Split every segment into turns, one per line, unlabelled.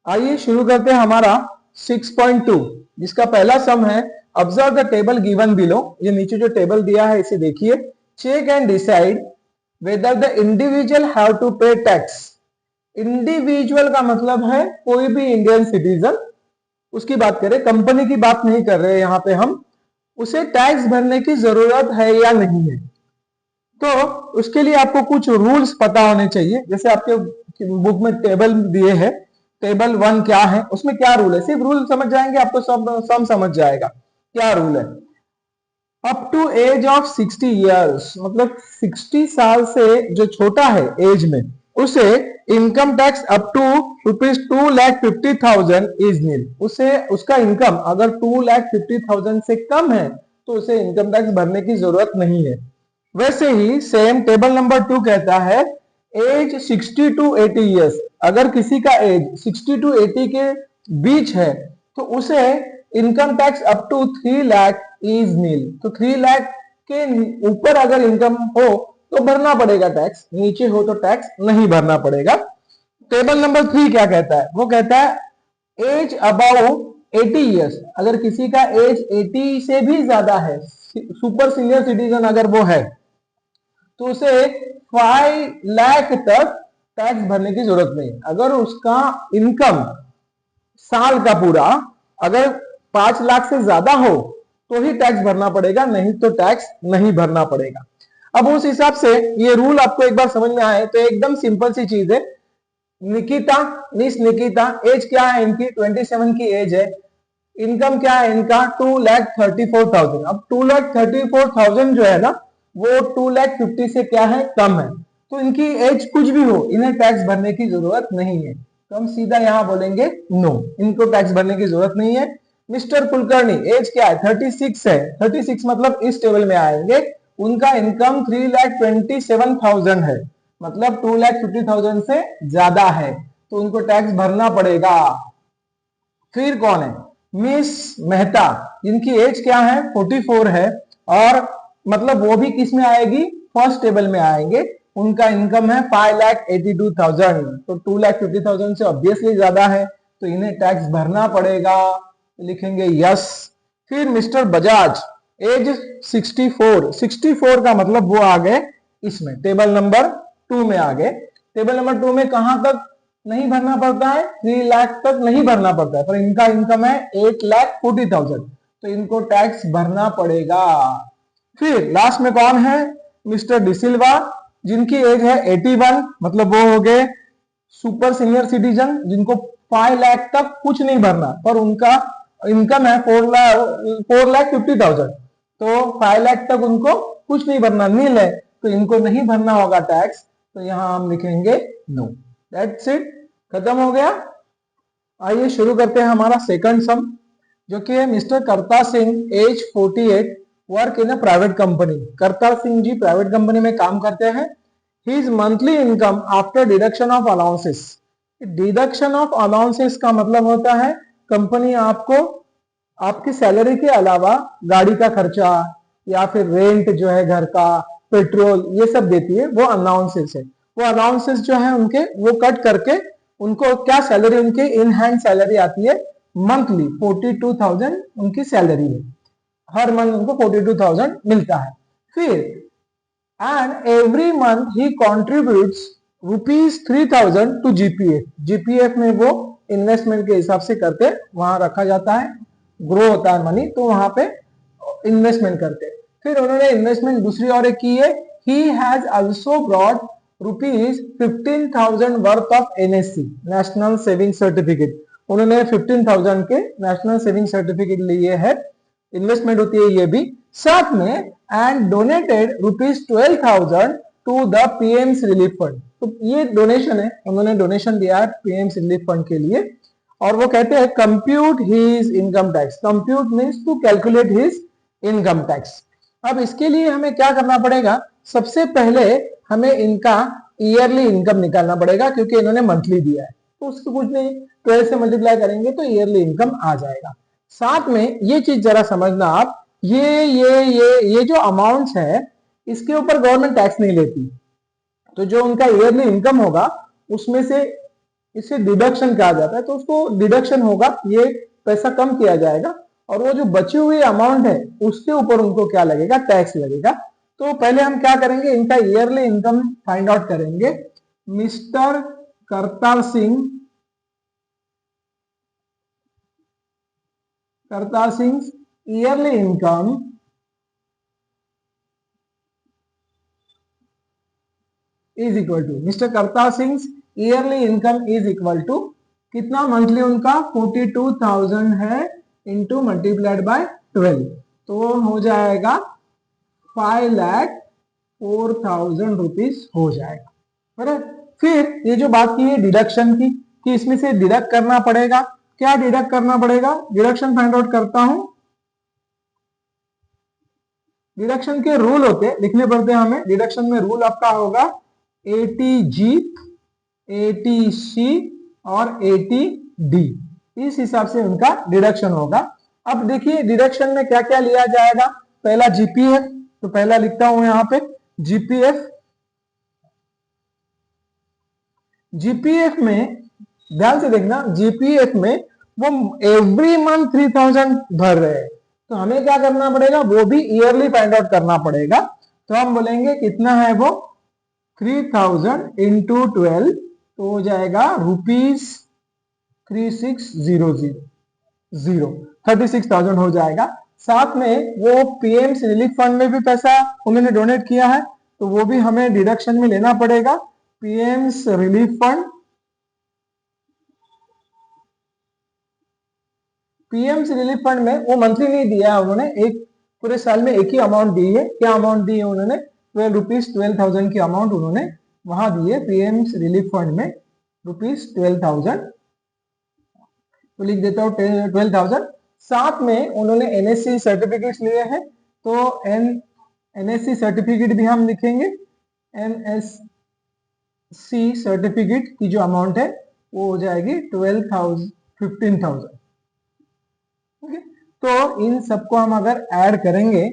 आइए शुरू करते हैं हमारा 6.2 जिसका पहला सम है observe the table given below. ये नीचे जो टेबल दिया है इसे देखिए। Check and decide whether the individual have to pay tax. Individual का मतलब है कोई भी इंडियन सिटीजन, उसकी बात करें, कंपनी की बात नहीं कर रहे यहाँ पे हम। उसे टैक्स भरने की जरूरत है या नहीं है। तो उसके लिए आपको कुछ रूल्स पता होने चाहिए। जैसे आपके बुक में टेबल दिए हैं, टेबल 1 क्या है, उसमें क्या रूल है, सिर्फ रूल समझ जाएंगे आपको सब समझ जाएगा। क्या रूल है? Up to age of 60 years, मतलब 60 साल से जो छोटा है एज में, उसे income tax up to ₹2,50,000 is nil. उसे उसका इनकम अगर 2,50,000 से कम है तो उसे इनकम टैक्स भरने की जरूरत नहीं है। वैसे ही सेम टेबल नंबर 2 कहता है एज 60 टू 80 ईयर्स, अगर किसी का एज 60 टू 80 के बीच है तो उसे income tax up to 3 lakh is nil. तो 3 लाख के ऊपर अगर इनकम हो तो भरना पड़ेगा टैक्स, नीचे हो तो टैक्स नहीं भरना पड़ेगा। टेबल नंबर 3 क्या कहता है? वो कहता है एज अबाउ 80 ईयर्स, अगर किसी का एज 80 से भी ज्यादा है, सुपर सीनियर सिटीजन अगर वो है, तो उसे 5 लाख तक टैक्स भरने की जरूरत नहीं। अगर उसका इनकम साल का पूरा अगर 5 लाख से ज्यादा हो तो ही टैक्स भरना पड़ेगा, नहीं तो टैक्स नहीं भरना पड़ेगा। अब उस हिसाब से ये रूल आपको एक बार समझ में आए तो एकदम सिंपल सी चीज है। निकिता, मिस निकिता, एज क्या है इनकी? 27 की एज है। इनकम क्या है इनका? 2,34,000। अब 2,34,000 जो है ना, वो 2,50,000 से क्या है? कम है। तो इनकी एज कुछ भी हो, इन्हें टैक्स भरने की जरूरत नहीं है। तो हम सीधा यहां बोलेंगे नो, इनको टैक्स भरने की जरूरत नहीं है। मिस्टर कुलकर्णी, एज क्या है? 36 है। 36 मतलब इस टेबल में आएंगे। उनका इनकम 3,27,000 है, मतलब 2,50,000 से ज्यादा है, तो उनको टैक्स भरना पड़ेगा। फिर कौन है? मिस मेहता, जिनकी एज क्या है? 44 है, और मतलब वो भी किस में आएगी? फर्स्ट टेबल में आएंगे। उनका इनकम है 5,82,000, तो 2,50,000 से ऑब्वियसली ज्यादा है, तो इन्हें टैक्स भरना पड़ेगा। लिखेंगे यस। फिर मिस्टर बजाज, एज 64 का मतलब वो आ गए इसमें टेबल नंबर 2 में आ गए। टेबल नंबर 2 में कहां तक नहीं भरना पड़ता है? 3 लाख तक नहीं भरना पड़ता है, पर इनका इनकम है 8,40,000, तो इनको टैक्स भरना पड़ेगा। फिर लास्ट में कौन है? मिस्टर डिसिल्वा, जिनकी एज है 81, मतलब वो हो गए सुपर सीनियर सिटीजन, जिनको 5 लाख तक कुछ नहीं भरना, पर उनका इनकम है 4,50,000, तो 5 लाख तक उनको कुछ नहीं भरना, नील है, तो इनको नहीं भरना होगा टैक्स। तो यहां हम लिखेंगे नो। दैट्स इट, खत्म हो गया। आइए शुरू करते हैं हमारा सेकंड सम, जो कि है mister Kartar Singh, age 48, work in a private company. Kartar Singh ji private company में काम करते हैं। His monthly income after deduction of allowances. Deduction of allowances का मतलब होता है कंपनी आपको आपकी सैलरी के अलावा गाड़ी का खर्चा या फिर रेंट जो है घर का, पेट्रोल, ये सब देती है, वो अलाउंसेस है। वो अलाउंसेस जो है उनके वो कट करके उनको क्या सैलरी, उनके इन हैंड सैलरी आती है मंथली 42,000 उनकी सैलरी है। हर मंथ उनको 42,000 मिलता है। फिर and every month he contributes ₹3,000 to GPF. GPF में वो इन्वेस्टमेंट के हिसाब से करते, वहां रखा जाता है, ग्रो होता है मनी, तो वहां पे इन्वेस्टमेंट करते। फिर उन्होंने इन्वेस्टमेंट दूसरी और एक की है। He has also brought ₹15,000 worth of NSC, national saving certificate. उन्होंने 15,000 के नेशनल सेविंग सर्टिफिकेट लिए है, इन्वेस्टमेंट होती है ये भी। साथ में and donated ₹12,000 to the PM's relief fund. तो ये डोनेशन है, उन्होंने डोनेशन दिया है पीएम्स रिलीफ फंड के लिए। और वो कहते हैं compute his income tax. Compute means to calculate his income tax. अब इसके लिए हमें क्या करना पड़ेगा? सबसे पहले हमें इनका ईयरली इनकम निकालना पड़ेगा, क्योंकि इन्होंने मंथली दिया है, तो उसको कुछ नहीं, 12 से मल्टीप्लाई करेंगे तो ईयरली इनकम आ जाएगा। साथ में ये चीज जरा समझना आप, ये जो अमाउंट्स है इसके ऊपर गवर्नमेंट टैक्स नहीं लेती। तो जो उनका ईयरली इनकम होगा उसमें से इसे डिडक्शन कहा जाता है, तो उसको डिडक्शन होगा, ये पैसा कम किया जाएगा और वो जो बची हुई अमाउंट है उसके ऊपर उनको क्या लगेगा, टैक्स लगेगा। तो पहले हम क्या करेंगे, इनका ईयरली इनकम फाइंड आउट करेंगे। Mister Kartar Singh yearly income is equal to, mister Kartar Singh yearly income is equal to कितना, मंथली उनका 42,000 है, इंटू मल्टीप्लाइड बाय 12, तो हो जाएगा 5,04,000 रुपीज हो जाएगा। बराबर। फिर ये जो बात की है डिडक्शन की, कि इसमें से डिडक्ट करना पड़ेगा, क्या डिडक्ट करना पड़ेगा, डिडक्शन फाइंड आउट करता हूं। डिडक्शन के रूल होते हैं, लिखने पड़ते हैं हमें। डिडक्शन में रूल आपका होगा ATG, ATC और ATD, इस हिसाब से उनका डिडक्शन होगा। अब देखिए डिडक्शन में क्या क्या लिया जाएगा। पहला जीपीएफ, तो पहला लिखता हूं यहां पे जीपीएफ। जीपीएफ में ध्यान से देखना, जीपीएफ में वो एवरी मंथ 3,000 भर रहे हैं, तो हमें क्या करना पड़ेगा, वो भी ईयरली फाइंड आउट करना पड़ेगा। तो हम बोलेंगे कितना है वो, 3,000 इंटू 12, तो हो जाएगा ₹3600, 36,000 हो जाएगा। साथ में वो पीएम रिलीफ फंड में भी पैसा उन्होंने डोनेट किया है, तो वो भी हमें डिडक्शन में लेना पड़ेगा। PM relief fund, PM relief fund में वो मंथली नहीं दिया है उन्होंने, एक पूरे साल में एक ही अमाउंट दी है। क्या अमाउंट दी है उन्होंने, 12,000 की अमाउंट उन्होंने वहां दी है पीएम रिलीफ फंड में, ₹12,000, तो लिख देता हूँ 12,000। साथ में उन्होंने एनएससी सर्टिफिकेट्स लिए हैं, तो एनएससी सर्टिफिकेट भी हम लिखेंगे। एनएससी सर्टिफिकेट की जो अमाउंट है वो हो जाएगी 15,000। तो इन सबको हम अगर ऐड करेंगे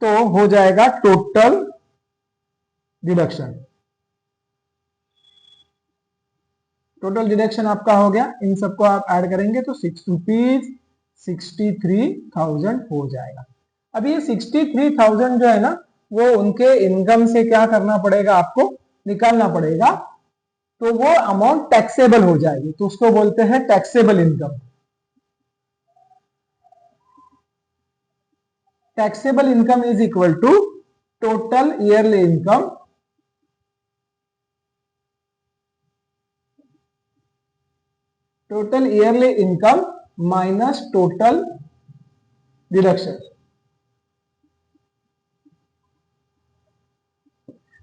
तो हो जाएगा टोटल डिडक्शन। टोटल डिडक्शन आपका हो गया, इन सबको आप ऐड करेंगे तो ₹63,000 हो जाएगा। अब ये 63,000 जो है ना, वो उनके इनकम से क्या करना पड़ेगा, आपको निकालना पड़ेगा, तो वो अमाउंट टैक्सेबल हो जाएगी, तो उसको बोलते हैं taxable income. Taxable income is equal to total yearly income minus total deduction.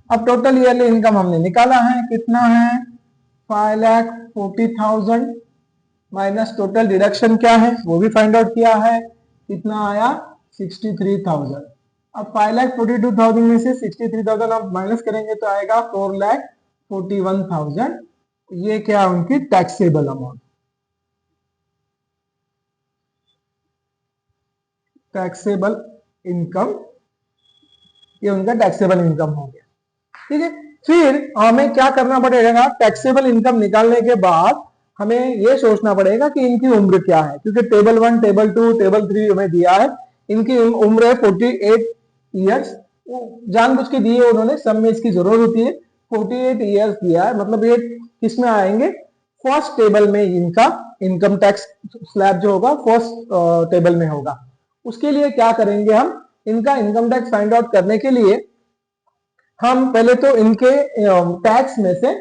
अब टोटल ईयरली इनकम हमने निकाला है, कितना है, 5,40,000 माइनस टोटल डिडक्शन क्या है वो भी फाइंड आउट किया है, कितना आया, 63,000। अब 5,42,000 में से 63,000 आप माइनस करेंगे तो आएगा 4,41,000। ये क्या उनकी टैक्सेबल अमाउंट, टैक्सेबल इनकम, ये उनका टैक्सेबल इनकम हो गया। ठीक है, फिर हमें क्या करना पड़ेगा, टैक्सेबल इनकम निकालने के बाद हमें यह सोचना पड़ेगा कि इनकी उम्र क्या है, क्योंकि टेबल 1, टेबल 2, टेबल 3 हमें दिया है, इनकी उम्र है 48 ईयर्स, जानबूझ के दिए उन्होंने, सब में इसकी जरूरत होती है। 48 ईयर्स दिया है, मतलब ये किस में आएंगे, फर्स्ट टेबल में इनका इनकम टैक्स स्लैब जो होगा फर्स्ट टेबल में होगा। उसके लिए क्या करेंगे, हम इनका इनकम टैक्स फाइंड आउट करने के लिए हम पहले तो इनके टैक्स में से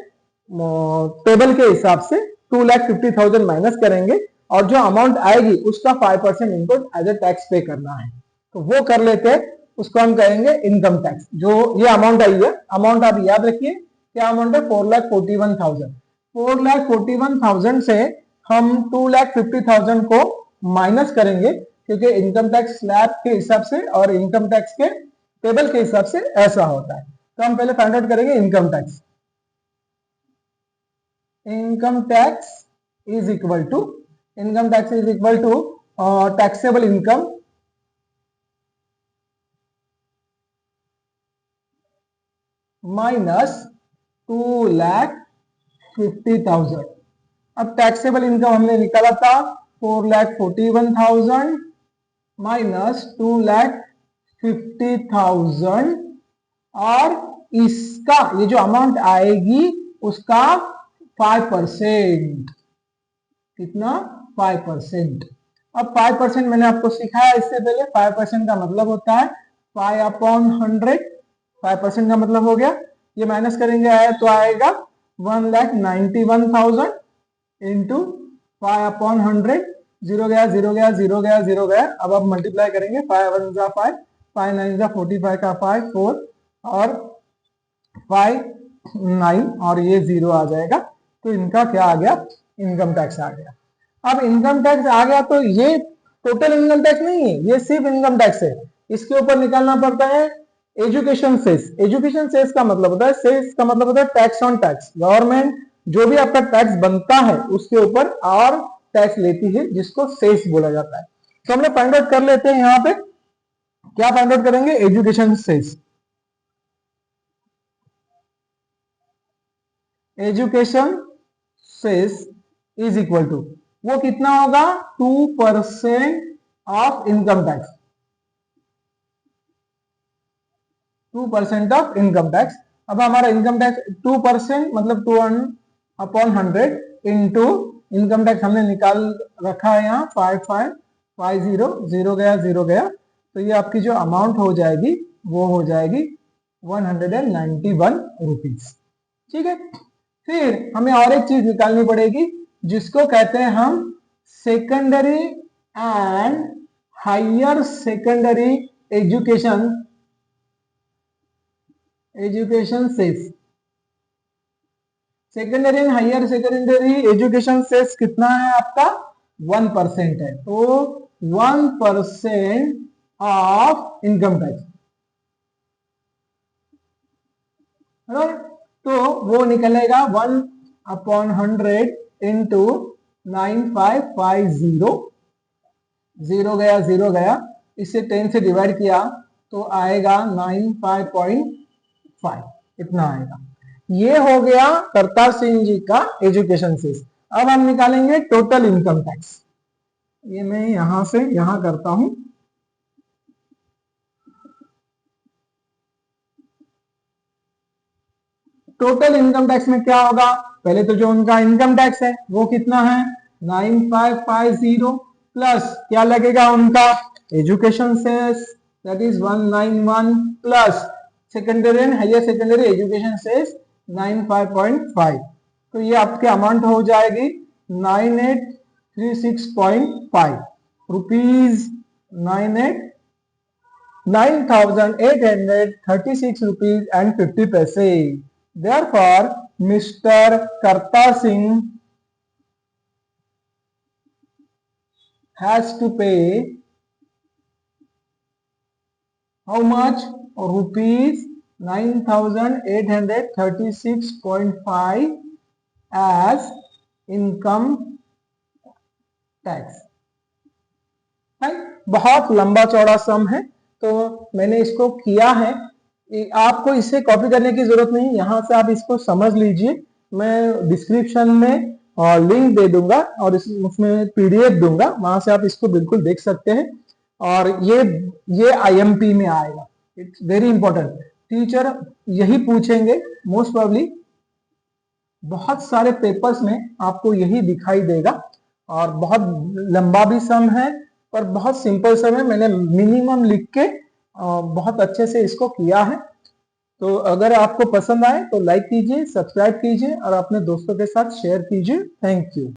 टेबल के हिसाब से 2,50,000 माइनस करेंगे और जो अमाउंट आएगी उसका 5% इनको एज ए टैक्स पे करना है, तो वो कर लेते हैं, उसको हम कहेंगे इनकम टैक्स। जो ये अमाउंट आई है, अमाउंट आप याद रखिए क्या अमाउंट है, 4,41,000। 4,41,000 से हम 2,50,000 को माइनस करेंगे, क्योंकि इनकम टैक्स स्लैब के हिसाब से और इनकम टैक्स के टेबल के हिसाब से ऐसा होता है। तो हम पहले फाइंड आउट करेंगे income tax. Income tax is equal to taxable income minus 2,50,000 50,000। अब टैक्सेबल इनकम हमने निकाला था 4,41,000 माइनस 2,50,000 और इसका ये जो अमाउंट आएगी उसका 5%। कितना? 5%। अब 5% मैंने आपको सिखाया इससे पहले। 5% का मतलब होता है 5/100। 5% का मतलब हो गया, ये माइनस करेंगे आया तो आएगा 1,91,000 इंटू 5/100। जीरो गया, जीरो गया, जीरो गया, जीरो गया। अब आप मल्टीप्लाई करेंगे 5 1 जा 5, 5 9 जा 45 का 5 4 और 5 9 और ये जीरो आ जाएगा। तो इनका क्या आ गया? इनकम टैक्स आ गया। अब इनकम टैक्स आ गया तो ये टोटल इनकम टैक्स नहीं है, ये सिर्फ इनकम टैक्स है। इसके ऊपर निकालना पड़ता है एजुकेशन सेस। एजुकेशन सेस का मतलब होता है, सेस का मतलब होता है टैक्स ऑन टैक्स। गवर्नमेंट जो भी आपका टैक्स बनता है उसके ऊपर और टैक्स लेती है, जिसको सेस बोला जाता है। तो हमने फाइंड आउट कर लेते हैं। यहाँ पे क्या फाइंड आउट करेंगे? Education cess. Education cess is equal to, वो कितना होगा? 2% of income tax. 2% of income tax. अब हमारा इनकम टैक्स 2% मतलब 2/100 इंटू इनकम टैक्स हमने निकाल रखा है यहाँ 5550। जीरो गया, जीरो गया। तो ये आपकी जो अमाउंट हो जाएगी वो हो जाएगी 191 रुपीज। ठीक है। फिर हमें और एक चीज निकालनी पड़ेगी जिसको कहते हैं हम secondary and higher secondary education cess. Secondary and higher secondary education cess कितना है आपका? 1% है। तो 1% ऑफ इनकम टैक्स। तो वो निकलेगा 1/100 इंटू 9550। जीरो गया, जीरो गया। इससे 10 से डिवाइड किया तो आएगा 95.5। इतना आएगा। ये हो गया करतार सिंह जी का एजुकेशन सेस। अब हम निकालेंगे टोटल इनकम टैक्स। ये मैं यहां से यहां करता हूं। टोटल इनकम टैक्स में क्या होगा? पहले तो जो उनका इनकम टैक्स है वो कितना है? 9550 प्लस क्या लगेगा उनका? Education cess, that is 191 plus secondary and higher secondary education cess 95.5। तो ये आपके अमाउंट हो जाएगी 9836.5 rupees. 9,836 rupees and 50 paise. Therefore, Mr. Kartar Singh has to pay how much? Rupees 9,836.5 as income tax. बहुत लंबा चौड़ा सम है तो मैंने इसको किया है। आपको इसे कॉपी करने की जरूरत नहीं, यहां से आप इसको समझ लीजिए। मैं डिस्क्रिप्शन में लिंक दे दूंगा और उसमें पीडीएफ दूंगा, वहां से आप इसको बिल्कुल देख सकते हैं। और ये आईएमपी में आएगा। It's very important. टीचर यही पूछेंगे मोस्ट प्रोबेबली, बहुत सारे पेपर्स में आपको यही दिखाई देगा। और बहुत लंबा भी सम है पर बहुत सिंपल सम है। मैंने मिनिमम लिख के बहुत अच्छे से इसको किया है। तो अगर आपको पसंद आए तो लाइक कीजिए, सब्सक्राइब कीजिए और अपने दोस्तों के साथ शेयर कीजिए। Thank you.